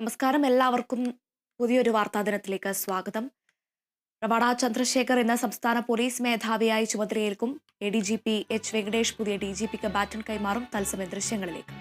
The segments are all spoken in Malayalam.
നമസ്കാരം. എല്ലാവർക്കും പുതിയൊരു വാർത്താ ദിനത്തിലേക്ക് സ്വാഗതം. റവാഡ ചന്ദ്രശേഖർ എന്ന സംസ്ഥാന പോലീസ് മേധാവിയായി ചുമതലയേൽക്കും. ADGP H വെങ്കടേഷ് പുതിയ DGPക്ക് ബാറ്റൺ കൈമാറും. തത്സമയ ദൃശ്യങ്ങളിലേക്ക്.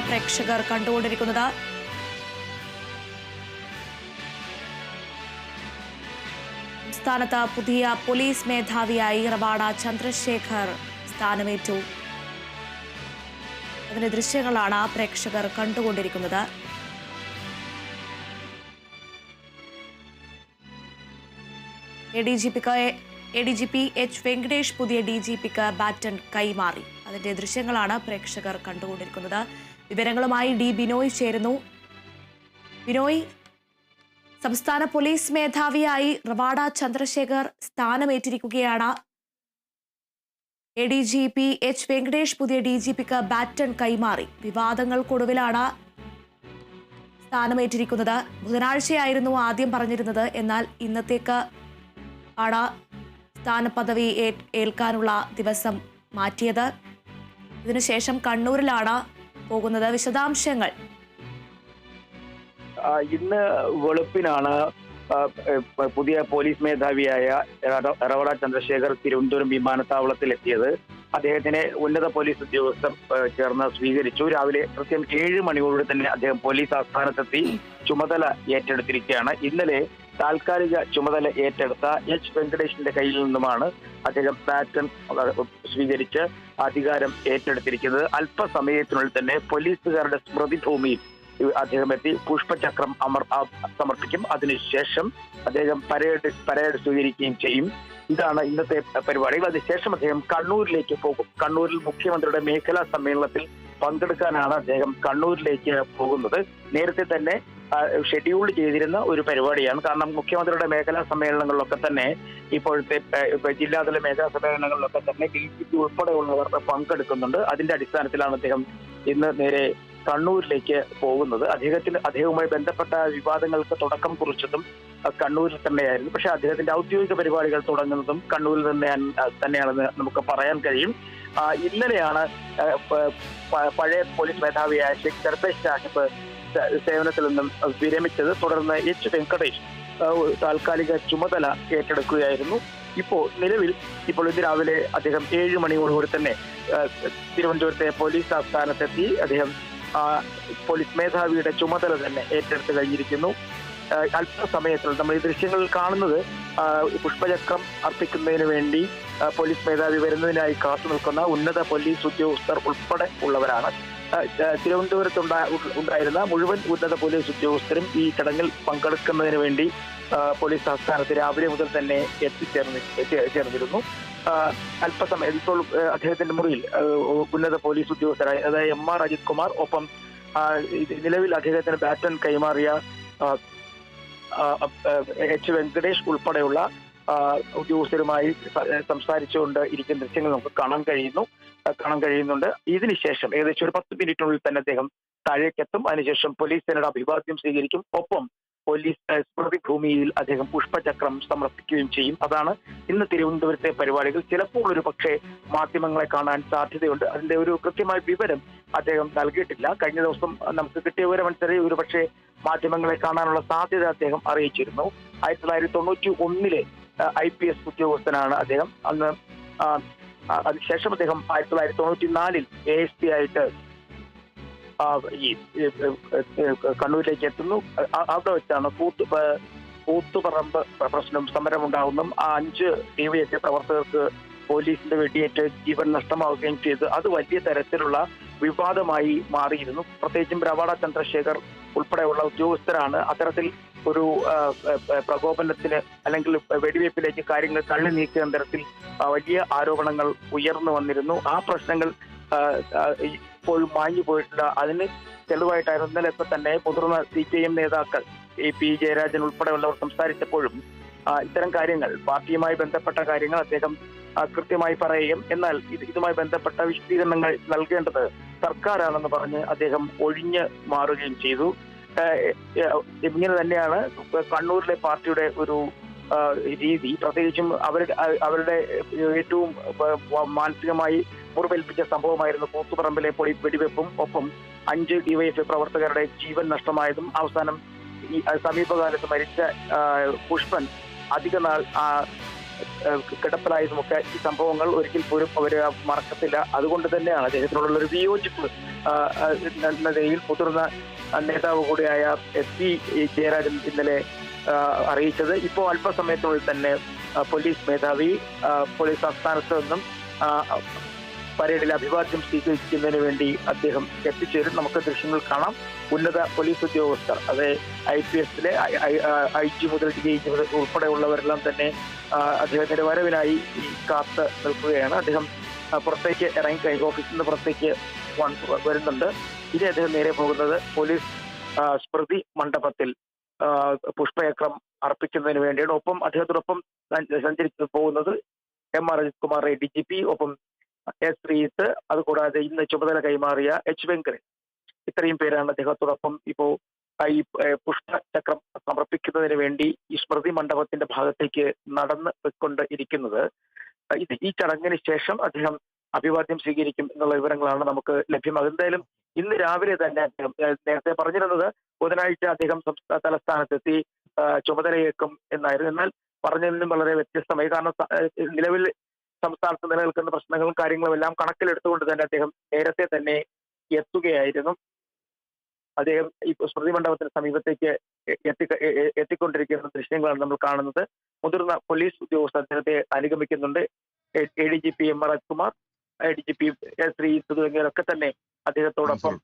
പ്രേക്ഷകർ കണ്ടുകൊണ്ടിരിക്കുന്നത്. സംസ്ഥാനത്ത് പുതിയ പോലീസ് മേധാവിയായി റവാഡ ചന്ദ്രശേഖർ സ്ഥാനമേറ്റു. അതിന്റെ ദൃശ്യങ്ങളാണ് പ്രേക്ഷകർ കണ്ടുകൊണ്ടിരിക്കുന്നത്. ADGP H വെങ്കടേഷ് പുതിയ DGPക്ക് ബാറ്റൺ കൈമാറി. അതിന്റെ ദൃശ്യങ്ങളാണ് പ്രേക്ഷകർ കണ്ടുകൊണ്ടിരിക്കുന്നത്. വിവരങ്ങളുമായി ബിനോയ് ചേരുന്നു. ബിനോയ്, സംസ്ഥാന പോലീസ് മേധാവിയായി റവാഡ ചന്ദ്രശേഖർ സ്ഥാനമേറ്റിരിക്കുകയാണ്. ADGP H വെങ്കടേഷ് പുതിയ DGPക്ക് ബാറ്റൺ കൈമാറി. വിവാദങ്ങൾക്കൊടുവിലാണ് സ്ഥാനമേറ്റിരിക്കുന്നത്. ബുധനാഴ്ചയായിരുന്നു ആദ്യം പറഞ്ഞിരുന്നത്. എന്നാൽ ഇന്നത്തേക്ക് ആണ് സ്ഥാനപദവി ഏൽക്കാനുള്ള ദിവസം മാറ്റിയത്. ഇതിനുശേഷം കണ്ണൂരിലാണ് പോകുന്നത്. വിശദാംശങ്ങൾ. ഇന്ന് വെളുപ്പിനാണ് പുതിയ പോലീസ് മേധാവിയായ റവാഡ ചന്ദ്രശേഖർ തിരുവനന്തപുരം വിമാനത്താവളത്തിൽ എത്തിയത്. അദ്ദേഹത്തിനെ ഉന്നത പോലീസ് ഉദ്യോഗസ്ഥർ ചേർന്ന് സ്വീകരിച്ചു. രാവിലെ കൃത്യം 7 മണിയോടെ തന്നെ അദ്ദേഹം പോലീസ് ആസ്ഥാനത്തെത്തി ചുമതല ഏറ്റെടുത്തിരിക്കുകയാണ്. ഇന്നലെ താൽക്കാലിക ചുമതല ഏറ്റെടുത്ത എച്ച് വെങ്കടേഷിന്റെ കയ്യിൽ നിന്നുമാണ് അദ്ദേഹം ബാറ്റൺ സ്വീകരിച്ച് അധികാരം ഏറ്റെടുത്തിരിക്കുന്നത്. അല്പസമയത്തിനുള്ളിൽ തന്നെ പോലീസുകാരുടെ സ്മൃതിഭൂമിയിൽ അദ്ദേഹം എത്തി പുഷ്പചക്രം സമർപ്പിക്കും. അതിനുശേഷം അദ്ദേഹം പരേഡ് സ്വീകരിക്കുകയും ചെയ്യും. ഇതാണ് ഇന്നത്തെ പരിപാടികൾ. അതിനുശേഷം അദ്ദേഹം കണ്ണൂരിലേക്ക് പോകും. കണ്ണൂരിൽ മുഖ്യമന്ത്രിയുടെ മേഖലാ സമ്മേളനത്തിൽ പങ്കെടുക്കാനാണ് അദ്ദേഹം കണ്ണൂരിലേക്ക് പോകുന്നത്. നേരത്തെ തന്നെ ഷെഡ്യൂൾ ചെയ്തിരുന്ന ഒരു പരിപാടിയാണ്. കാരണം മുഖ്യമന്ത്രിയുടെ മേഖലാ സമ്മേളനങ്ങളിലൊക്കെ തന്നെ ഇപ്പോഴത്തെ ജില്ലാതല മേഖലാ സമ്മേളനങ്ങളിലൊക്കെ തന്നെ DGP ഉൾപ്പെടെയുള്ളവർ പങ്കെടുക്കുന്നുണ്ട്. അതിന്റെ അടിസ്ഥാനത്തിലാണ് അദ്ദേഹം ഇന്ന് നേരെ കണ്ണൂരിലേക്ക് പോകുന്നത്. അദ്ദേഹവുമായി ബന്ധപ്പെട്ട വിവാദങ്ങൾക്ക് തുടക്കം കുറിച്ചതും കണ്ണൂരിൽ തന്നെയായിരുന്നു. പക്ഷെ അദ്ദേഹത്തിന്റെ ഔദ്യോഗിക പരിപാടികൾ തുടങ്ങുന്നതും കണ്ണൂരിൽ തന്നെയാണെന്ന് നമുക്ക് പറയാൻ കഴിയും. ഇന്നലെയാണ് പഴയ പോലീസ് മേധാവിയായ ഷെയ്ഖ് ദർവേഷ് സാഹിബ് സേവനത്തിൽ നിന്നും വിരമിച്ചത്. തുടർന്ന് എച്ച് വെങ്കടേഷ് താൽക്കാലിക ചുമതല ഏറ്റെടുക്കുകയായിരുന്നു. നിലവിൽ ഇന്ന് രാവിലെ അദ്ദേഹം 7 മണിയോടുകൂടി തന്നെ തിരുവനന്തപുരത്തെ പോലീസ് ആസ്ഥാനത്തെത്തി അദ്ദേഹം പോലീസ് മേധാവിയുടെ ചുമതല തന്നെ ഏറ്റെടുത്ത് കഴിഞ്ഞിരിക്കുന്നു. അല്പസമയത്തിൽ നമ്മൾ ഈ ദൃശ്യങ്ങളിൽ കാണുന്നത് പുഷ്പചക്രം അർപ്പിക്കുന്നതിന് വേണ്ടി പോലീസ് മേധാവി വരുന്നതിനായി കാത്തു നിൽക്കുന്ന ഉന്നത പോലീസ് ഉദ്യോഗസ്ഥർ ഉൾപ്പെടെ ഉള്ളവരാണ്. തിരുവനന്തപുരത്ത് ഉണ്ടായിരുന്ന മുഴുവൻ ഉന്നത പോലീസ് ഉദ്യോഗസ്ഥരും ഈ ചടങ്ങിൽ പങ്കെടുക്കുന്നതിന് വേണ്ടി പോലീസ് ആസ്ഥാനത്ത് രാവിലെ മുതൽ തന്നെ ചേർന്നിരുന്നു. അല്പസമയം ഇപ്പോൾ അദ്ദേഹത്തിന്റെ മുറിയിൽ ഉന്നത പോലീസ് ഉദ്യോഗസ്ഥരായ അതായത് MR അജിത് കുമാർ, ഒപ്പം നിലവിൽ അദ്ദേഹത്തിന് ബാറ്റൺ കൈമാറിയ എച്ച് വെങ്കടേഷ് ഉൾപ്പെടെയുള്ള ഉദ്യോഗസ്ഥരുമായി സംസാരിച്ചുകൊണ്ട് ഇരിക്കുന്ന ദൃശ്യങ്ങൾ നമുക്ക് കാണാൻ കഴിയുന്നുണ്ട്. ഇതിനുശേഷം ഏകദേശം ഒരു 10 മിനിറ്റിനുള്ളിൽ തന്നെ അദ്ദേഹം താഴേക്കെത്തും. അതിനുശേഷം പോലീസ് സേനയുടെ അഭിവാദ്യം സ്വീകരിക്കും. ഒപ്പം പോലീസ് സ്മൃതി ഭൂമിയിൽ അദ്ദേഹം പുഷ്പചക്രം സമർപ്പിക്കുകയും ചെയ്യും. അതാണ് ഇന്ന് തിരുവനന്തപുരത്തെ പരിപാടികൾ. ചിലപ്പോൾ ഒരു പക്ഷേ മാധ്യമങ്ങളെ കാണാൻ സാധ്യതയുണ്ട്. അതിന്റെ ഒരു കൃത്യമായ വിവരം അദ്ദേഹം നൽകിയിട്ടില്ല. കഴിഞ്ഞ ദിവസം നമുക്ക് കിട്ടിയ വിവരമനുസരിച്ച് ഒരു പക്ഷേ മാധ്യമങ്ങളെ കാണാനുള്ള സാധ്യത അദ്ദേഹം അറിയിച്ചിരുന്നു. 1991 IPS ഉദ്യോഗസ്ഥനാണ് അദ്ദേഹം. അന്ന് അതിനുശേഷം അദ്ദേഹം 1994 ASP ആയിട്ട് ഈ കണ്ണൂരിലേക്ക് എത്തുന്നു. അവിടെ വെച്ചാണ് കൂത്തുപറമ്പ് പ്രശ്നം സമരമുണ്ടാകുന്നതും 5 DYFI പ്രവർത്തകർക്ക് പോലീസിന്റെ വെടിയേറ്റ് ജീവൻ നഷ്ടമാവുകയും ചെയ്തു. അത് വലിയ തരത്തിലുള്ള വിവാദമായി മാറിയിരുന്നു. പ്രത്യേകിച്ചും രവാഡ ചന്ദ്രശേഖർ ഉൾപ്പെടെയുള്ള ഉദ്യോഗസ്ഥരാണ് അത്തരത്തിൽ ഒരു പ്രകോപനത്തിന് അല്ലെങ്കിൽ വെടിവയ്പ്പിലേക്ക് കാര്യങ്ങൾ തള്ളി നീക്കുന്ന തരത്തിൽ വലിയ ആരോപണങ്ങൾ ഉയർന്നു വന്നിരുന്നു. ആ പ്രശ്നങ്ങൾ ഇപ്പോഴും മാഞ്ഞു പോയിട്ടില്ല. അതിന് തെളിവായിട്ടായിരുന്നു ഇന്നലെ തന്നെ മുതിർന്ന CPIM നേതാക്കൾ P ജയരാജൻ ഉൾപ്പെടെയുള്ളവർ സംസാരിച്ചപ്പോഴും ഇത്തരം കാര്യങ്ങൾ, പാർട്ടിയുമായി ബന്ധപ്പെട്ട കാര്യങ്ങൾ അദ്ദേഹം കൃത്യമായി പറയുകയും എന്നാൽ ഇതുമായി ബന്ധപ്പെട്ട വിശദീകരണങ്ങൾ നൽകേണ്ടത് സർക്കാരാണെന്ന് പറഞ്ഞ് അദ്ദേഹം ഒഴിഞ്ഞ് മാറുകയും ചെയ്തു. ഇങ്ങനെ തന്നെയാണ് കണ്ണൂരിലെ പാർട്ടിയുടെ ഒരു രീതി. പ്രത്യേകിച്ചും അവരുടെ ഏറ്റവും മാനസികമായി മുറിവേൽപ്പിച്ച സംഭവമായിരുന്നു കൂത്തുപറമ്പിലെ വെടിവെപ്പും ഒപ്പം 5 DYFI പ്രവർത്തകരുടെ ജീവൻ നഷ്ടമായതും അവസാനം ഈ സമീപകാലത്ത് മരിച്ച പുഷ്പൻ അധിക നാൾ കിടപ്പിലായതുമൊക്കെ ഈ സംഭവങ്ങൾ ഒരിക്കൽ പോലും അവർ മറക്കത്തില്ല. അതുകൊണ്ട് തന്നെയാണ് അദ്ദേഹത്തിനുള്ള ഒരു വിയോജിപ്പ് എന്ന നിലയിൽ മുതിർന്ന നേതാവ് കൂടിയായ SP ജയരാജൻ ഇന്നലെ അറിയിച്ചത്. ഇപ്പോൾ അല്പസമയത്തിനുള്ളിൽ തന്നെ പോലീസ് മേധാവി പോലീസ് ആസ്ഥാനത്ത് നിന്നും പരേഡിൽ അഭിവാദ്യം സ്വീകരിക്കുന്നതിന് വേണ്ടി അദ്ദേഹം എത്തിച്ചേരും. നമുക്ക് ദൃശ്യങ്ങൾ കാണാം. ഉന്നത പോലീസ് ഉദ്യോഗസ്ഥർ, അത് IPS IG മുതൽ DIG മുതൽ ഉൾപ്പെടെയുള്ളവരെല്ലാം തന്നെ അദ്ദേഹത്തിന്റെ വരവിനായി കാത്ത് നിൽക്കുകയാണ്. അദ്ദേഹം പുറത്തേക്ക് ഓഫീസിൽ നിന്ന് പുറത്തേക്ക് വരുന്നുണ്ട്. ഇനി അദ്ദേഹം നേരെ പോകുന്നത് പോലീസ് സ്മൃതി മണ്ഡപത്തിൽ പുഷ്പചക്രം അർപ്പിക്കുന്നതിന് വേണ്ടിയാണ്. ഒപ്പം അദ്ദേഹത്തോടൊപ്പം സഞ്ചരിച്ചു പോകുന്നത് MR അജിത് കുമാർ DGP, ഒപ്പം S ശ്രീജിത്ത്, അതുകൂടാതെ ഇന്ന് ചുമതല കൈമാറിയ H വെങ്കടേഷ്. ഇത്രയും പേരാണ് അദ്ദേഹത്തോടൊപ്പം ഇപ്പോ ഈ പുഷ്പചക്രം സമർപ്പിക്കുന്നതിന് വേണ്ടി ഈ സ്മൃതി മണ്ഡപത്തിന്റെ ഭാഗത്തേക്ക് നടന്ന് പോയിക്കൊണ്ട് ഇരിക്കുന്നത്. ഈ ചടങ്ങിന് ശേഷം അദ്ദേഹം അഭിവാദ്യം സ്വീകരിക്കും എന്നുള്ള വിവരങ്ങളാണ് നമുക്ക് ലഭ്യമാകുന്നത്. എന്തായാലും ഇന്ന് രാവിലെ തന്നെ അദ്ദേഹം നേരത്തെ പറഞ്ഞിരുന്നത് ബുധനാഴ്ച അദ്ദേഹം സംസ്ഥാന തലസ്ഥാനത്തെത്തി ചുമതലയേൽക്കും എന്നായിരുന്നു. എന്നാൽ പറഞ്ഞതിൽ നിന്നും വളരെ വ്യത്യസ്തമായി. കാരണം നിലവിൽ സംസ്ഥാനത്ത് നിലനിൽക്കുന്ന പ്രശ്നങ്ങളും കാര്യങ്ങളും എല്ലാം കണക്കിലെടുത്തുകൊണ്ട് തന്നെ അദ്ദേഹം നേരത്തെ തന്നെ എത്തുകയായിരുന്നു. അദ്ദേഹം ഈ സ്മൃതി മണ്ഡപത്തിന് സമീപത്തേക്ക് എത്തിക്കൊണ്ടിരിക്കുന്ന ദൃശ്യങ്ങളാണ് നമ്മൾ കാണുന്നത്. മുതിർന്ന പോലീസ് ഉദ്യോഗസ്ഥർ അദ്ദേഹത്തെ അനുഗമിക്കുന്നുണ്ട്. ADGP MR Rajkumar, ADGP Shri തുടങ്ങിയവരൊക്കെ തന്നെ അദ്ദേഹത്തോടൊപ്പം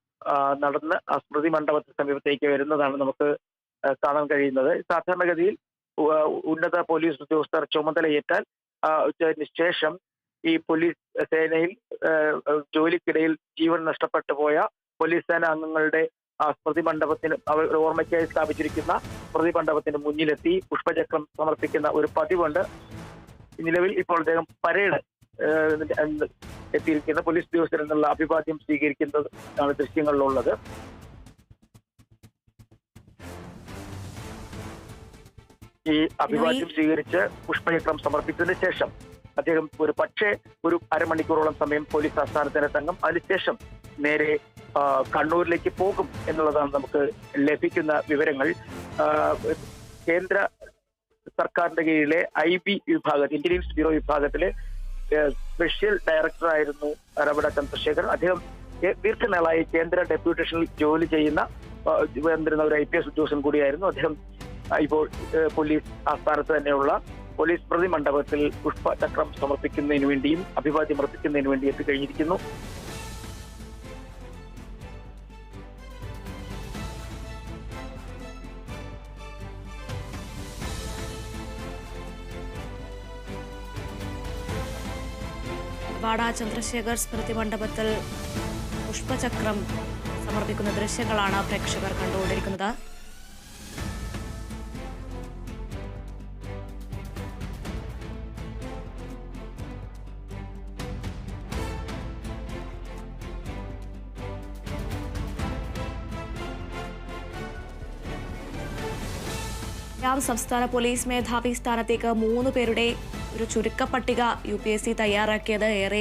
നടന്ന് ആ സ്മൃതി മണ്ഡപത്തിന് സമീപത്തേക്ക് വരുന്നതാണ് നമുക്ക് കാണാൻ കഴിയുന്നത്. സാധാരണഗതിയിൽ ഉന്നത പോലീസ് ഉദ്യോഗസ്ഥർ ചുമതലയേറ്റാൽ ശേഷം ഈ പോലീസ് സേനയിൽ ജോലിക്കിടയിൽ ജീവൻ നഷ്ടപ്പെട്ടു പോയ പോലീസ് സേന അംഗങ്ങളുടെ സ്മൃതി മണ്ഡപത്തിന് അവർ ഓർമ്മയ്ക്കായി സ്ഥാപിച്ചിരിക്കുന്ന സ്മൃതി മണ്ഡപത്തിന് മുന്നിലെത്തി പുഷ്പചക്രം സമർപ്പിക്കുന്ന ഒരു പതിവുണ്ട്. നിലവിൽ ഇപ്പോൾ അദ്ദേഹം പരേഡ് എത്തിയിരിക്കുന്ന പോലീസ് ഉദ്യോഗസ്ഥരിൽ നിന്നുള്ള അഭിവാദ്യം സ്വീകരിക്കുന്നതാണ് ദൃശ്യങ്ങളിലുള്ളത്. ഈ അഭിവാദ്യം സ്വീകരിച്ച് പുഷ്പചക്രം സമർപ്പിച്ചതിന് ശേഷം അദ്ദേഹം ഒരു അരമണിക്കൂറോളം സമയം പോലീസ് ആസ്ഥാനത്തിന് തങ്ങും. അതിനുശേഷം നേരെ കണ്ണൂരിലേക്ക് പോകും എന്നുള്ളതാണ് നമുക്ക് ലഭിക്കുന്ന വിവരങ്ങൾ. കേന്ദ്ര സർക്കാരിന്റെ കീഴിലെ IB വിഭാഗം, ഇന്റലിജൻസ് ബ്യൂറോ വിഭാഗത്തിലെ സ്പെഷ്യൽ ഡയറക്ടറായിരുന്നു രമണ ചന്ദ്രശേഖർ. അദ്ദേഹം ദീർഘനാളായി കേന്ദ്ര ഡെപ്യൂട്ടേഷനിൽ ജോലി ചെയ്യുന്ന ഒരു IPS ഉദ്യോഗസ്ഥൻ കൂടിയായിരുന്നു. അദ്ദേഹം ഇപ്പോൾ പോലീസ് ആസ്ഥാനത്ത് തന്നെയുള്ള പോലീസ് സ്മൃതി മണ്ഡപത്തിൽ പുഷ്പചക്രം സമർപ്പിക്കുന്നതിന് വേണ്ടിയും അഭിവാദ്യം അർപ്പിക്കുന്നതിന് വേണ്ടി എത്തിക്കഴിഞ്ഞിരിക്കുന്നു. വാട ചന്ദ്രശേഖർ സ്മൃതി മണ്ഡപത്തിൽ പുഷ്പചക്രം സമർപ്പിക്കുന്ന ദൃശ്യങ്ങളാണ് പ്രേക്ഷകർ കണ്ടുകൊണ്ടിരിക്കുന്നത്. സംസ്ഥാന പോലീസ് മേധാവി സ്ഥാനത്തേക്ക് 3 പേരുടെ ഒരു ചുരുക്കപ്പട്ടിക UPSC തയ്യാറാക്കിയത് ഏറെ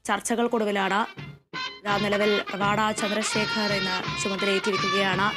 ചർച്ചകൾക്കൊടുവിലാണ്. നിലവിൽ വാട ചന്ദ്രശേഖർ എന്ന ചുമതലയേറ്റിരിക്കുകയാണ്.